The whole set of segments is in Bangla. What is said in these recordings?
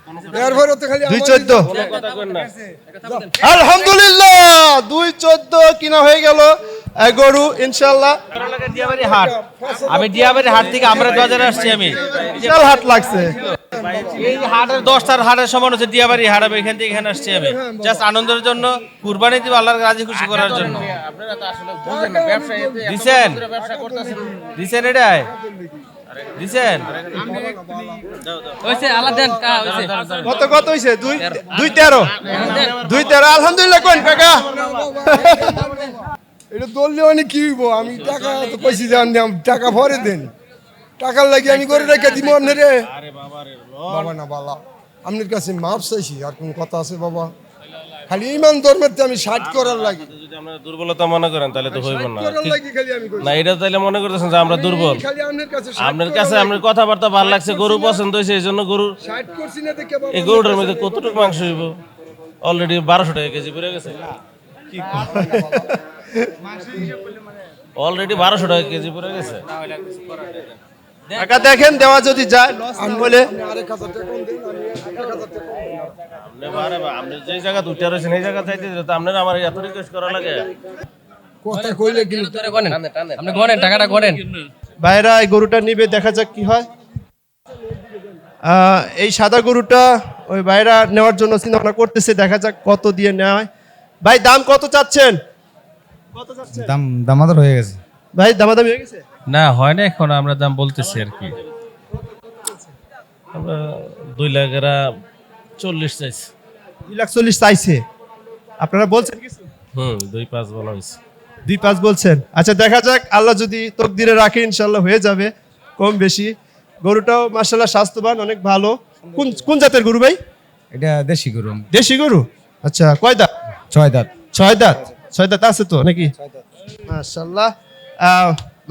214 আলহামদুলিল্লাহ 214 কিনা হয়ে গেল গরু ইনশাআল্লাহ। আমি দিয়াবাড়ি হাট থেকে আমরা বাজারে আসছি। আমি বিশাল হাট লাগছে। এই হাটের 10টার হাটের সমান হচ্ছে দিয়াবাড়ি হাট। আমি এখান থেকে এখানে আসছি। আমি জাস্ট আনন্দের জন্য, কুরবানি দিব আল্লাহর রাজি খুশি করার জন্য। দিছেন দিছেন এটাই দিছেন কত কত হইছে? 213 আলহামদুলিল্লাহ। কোন কাকা এটা দললে মানে কি হইব? আমি টাকা তো কইছি জান টাকা ভরে দেন, টাকার লাগি আমি করে রেখে দিব আপনারে। বাবা না বালা, আপনার কাছে মাপ চাইছি, আর কোন কথা আছে বাবা? খালি ইমান ধর্মের আমি 60 করার লাগি। যদি আমরা দুর্বলতা মনে করেন তাহলে তো হইব না। করার লাগি খালি আমি কইছি না, এটা তাইলে মনে করতেছেন যে আমরা দুর্বল। খালি আপনার কাছে আপনার কাছে আপনার কথাবার্তা ভালো লাগছে, গরু পছন্দ হয়েছে, এই জন্য গরু 60 করছি না দেখে বাবা। এই গরুটার মধ্যে কতটুকু মাংস হইব? অলরেডি 1200 টাকা কেজি পড়ে গেছে। অলরেডি 1200 টাকা কেজি পড়ে গেছে। কাকা দেখেন দেওয়া যদি যায় লস না হলে আরেক 1000 টাকা কম দেন, আমি 1000 টাকা কম দিলাম। আপনি যে জায়গা দুইটা রয়েছেন এই জায়গা চাইতে দিলে তো আপনার আমার এত রিকোয়েস্ট করা লাগে। কথা কইলে কিন্তু আপনি গনেন, টাকাটা গনেন। ভাইরা এই গরুটা নিবে, দেখা যাক কি হয়। এই সাদা গরুটা ওই ভাইরা নেওয়ার জন্য চিন্তা ভাবনা করতেছে, দেখা যাক কত দিয়ে নেওয়া হয়। ভাই দাম কত চাচ্ছেন? কত চাচ্ছেন? দামাদার হয়ে গেছে ভাই দামাদামি হয়ে গেছে? না, হয় না, এখন আমরা দাম বলতেছি আর কি। আমরা 2,40,000 চাইছি। 2,40,000 চাইছে, আপনারা বলছেন কিছু? 2,5 বলা হয়েছে। 2,5 বলছেন। আচ্ছা দেখা যাক, আল্লাহ যদি তকদিরে রাখে ইনশাল্লাহ হয়ে যাবে কম বেশি। গরুটাও মাশাআল্লাহ স্বাস্থ্যবান, অনেক ভালো। কোন কোন জাতের গরু ভাই? এটা দেশি গরু। দেশি গরু। আচ্ছা কয় দাঁত? 6 দাঁত। 6 দাঁত। 6 দাঁত আছে তো নাকি? মাশাআল্লাহ।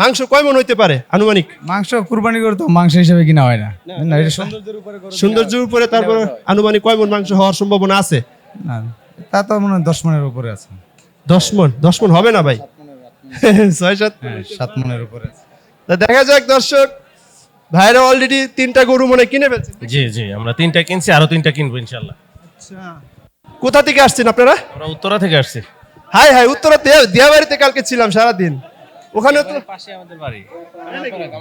মাংস কয় মণ হইতে পারে আনুমানিক? মাংস কুরবানি করে তো মাংস হিসেবে কিনা হয় না। না, এটা সৌন্দর্যের উপরে তারপর আনুমানিক কয় মণ মাংস হওয়ার সম্ভাবনা আছে? না, তা তো মনে হয় 10 মণের উপরে আছে। 10 মণ? 10 মণ হবে না ভাই। 6-7 7 মণের উপরে আছে। তা দেখা যাক দর্শক, ভাইরা অলরেডি 3টা গরু মনে কিনে ফেলছে। জি জি, আমরা 3টা কিনছি, আরো 3টা কিনবো ইনশাআল্লাহ। কোথা থেকে আসছেন আপনারা? আমরা উত্তরা থেকে আসছি। হাই হাই, উত্তরা দিয়াবাড়িতে কালকে ছিলাম সারাদিন, ওখানে তো পাশে আমাদের বাড়ি।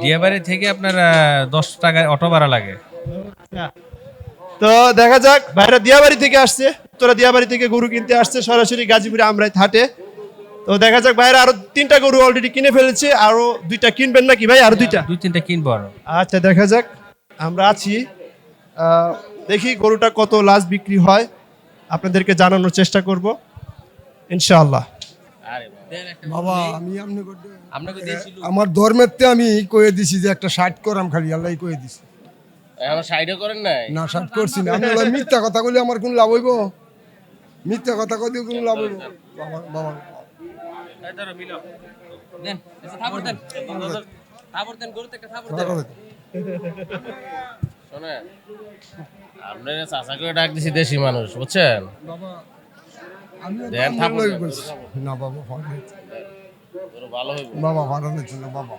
দিয়াবাড়ি থেকে আপনার 10 টাকা অটো ভাড়া লাগে। তো দেখা যাক, ভাইরা দিয়াবাড়ি থেকে আসছে, উত্তরা দিয়াবাড়ি থেকে গরু কিনতে আসছে সরাসরি গাজীপুরে আমরাইত হাটে। তো দেখা যাক, ভাইরা আরো 3টা গরু অলরেডি কিনে ফেলেছে, আরো 2টা কিনবেন নাকি ভাই? আরো 2টা? 2-3টা কিনবো আরো। আচ্ছা দেখা যাক, আমরা আছি, দেখি গরুটা কত লাস্ট বিক্রি হয়, আপনাদেরকে জানানোর চেষ্টা করব ইনশাআল্লাহ। বাবা আমি আমার ধর্মের আমি কয়ে দিছি যে একটা 60 করাম, খালি আল্লাহ কয়ে দিছি। আমার সাইডে করেন নাই? না 60 করছি না। আমি মিথ্যা কথা কইলে আমার কোন লাভ হইব? মিথ্যা কথা কইলে কোন লাভ হইব? বাবা বাবা দেন, থাপড় দেন। থাপড় দেন, গরুতে একটা থাপড় দেন। শুনে আপনি চাচাকে ডাক দিছি, দেশি মানুষ বুঝছেন। বাবা আমি দেন থাপড় দেন। না বাবা ভালো গরু ভালো হইব বাবা ভালো হইছে না বাবা।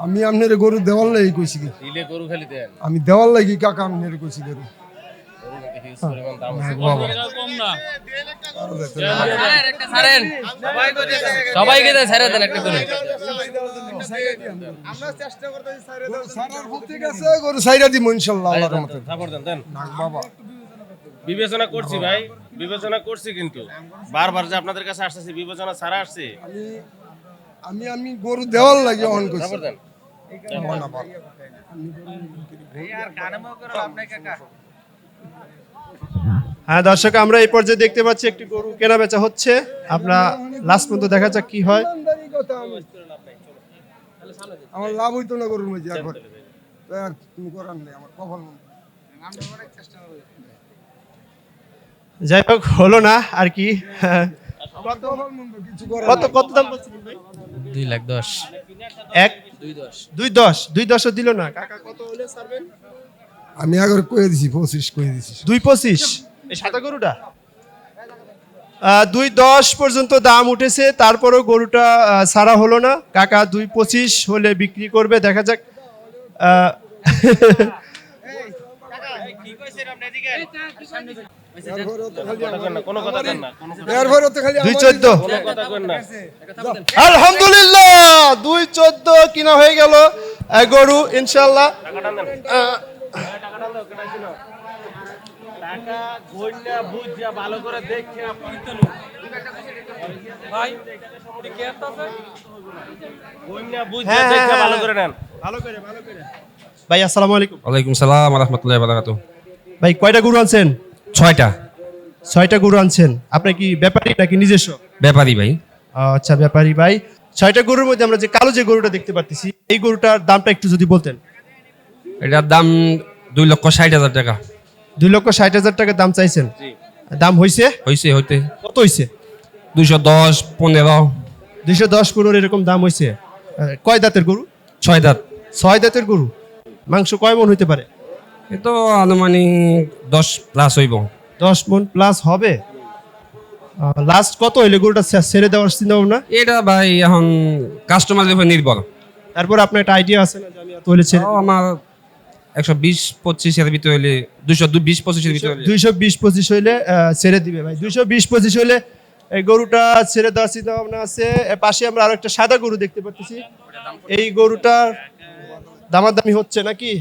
আমি আপনার গরু দেওয়ার লাগি কইছি কি? দিলে গরু খালি দেন। আমি দেওয়ার লাগি কাকা আপনার কইছি গরু। গরু নাকি হিউজ পরিমাণ দাম আছে। বাবা কম না। একটা ছাড়েন। সবাইকে দেন, ছাড়ে দেন একটা করে। আমরা চেষ্টা করতেছি সাইরা দাও। সারার ভক্তি গেছে গরু সাইরা দিব ইনশাআল্লাহ আল্লাহর রহমতে। থাপড় দেন, দেন। না বাবা বিবেচনা করছি ভাই, বিবেচনা করছি, কিন্তু বারবার যে আপনাদের কাছে আসতেছি বিবেচনা ছাড়া আসছি। আমি আমি গরু দেওয়ার লাগি অন কইছি। থাপড় দেন। না বাবা হ্যাঁ দর্শক, আমরা এই পর্যায়ে দেখতে পাচ্ছি একটি গরু কেনা বেচা হচ্ছে। আমরা লাস্ট পর্যন্ত দেখা যাক কি হয়। আমার লাভ হইতো না গরুর মধ্যে একবার। তুমি করার নেই, আমার কপাল মন্দ। যাই হোক, হলো না আর কি। কপাল মন্দ, কিছু করার কত নাই। কত দাম বলছিলেন ভাই? 2,10,000 2.10 দিল না কাকা, কত হলে ছাড়বেন? আমি আগে কয়ে দিছি 25 কয়ে দিছি। 2.25 এই সাদা গরুটা 2.10 পর্যন্ত দাম উঠেছে, তারপরেও গরুটা ছাড়া হলো না। কাকা 2.25 হলে বিক্রি করবে, দেখা যাক। কোনো কথা কেন না, কোনো এরপরে তো খালি 214 কথা কেন না। আলহামদুলিল্লাহ 214 কিনা হয়ে গেল গরু ইনশাআল্লাহ। টাকা গইনা বুঝা ভালো করে দেখে ভাই কে আছে গইনা বুঝা দেখে ভালো করে নেন। ভাই আসসালামু আলাইকুম। ওয়ালাইকুম সালাম রহমতুল্লাহ বারাকাতু। ভাই কয়টা গরু আনছেন? 6টা। 6টা গরু আনছেন। আপনি কি ব্যাপারী নাকি নিজস্ব? ব্যাপারী ভাই। আচ্ছা ব্যাপারী ভাই। 6টা গরুর মধ্যে আমরা যে কালো যে গরুটা দেখতে পাচ্ছি এই গরুটার দামটা একটু যদি বলতেন। এটার দাম 2,60,000 টাকা। 2,60,000 টাকা দাম চাইছেন। দাম হইছে? হইতে কত হইছে? 210, 15, 210 গরুর এরকম দাম হইছে। কয় দাঁতের গরু? 6 দাঁত। 6 দাঁতের গরু। মাংস কয় মন হইতে পারে? এ তো আনুমানিক 10 প্লাস হইব। 10 মন প্লাস হবে। লাস্ট কত হইলে গরুটা ছেড়ে দেওয়ার চিন্তা ভাবনা? এটা ভাই এখন কাস্টমারের উপর নির্ভর। তারপর আপনার একটা আইডিয়া আছে না যে আমি এত হইলে ছেড়ে তাও আমার 120-25 এর ভিতরে হইলে 220-25 এর ভিতরে হইলে 220-25 হইলে ছেড়ে দিবে ভাই। 220-25 হইলে এই গরুটা ছেড়ে দেওয়ার চিন্তা ভাবনা আছে। এর পাশে আমরা আরো একটা সাদা গরু দেখতে পাচ্ছি। এই গরুটার দামাদামি হচ্ছে নাকি?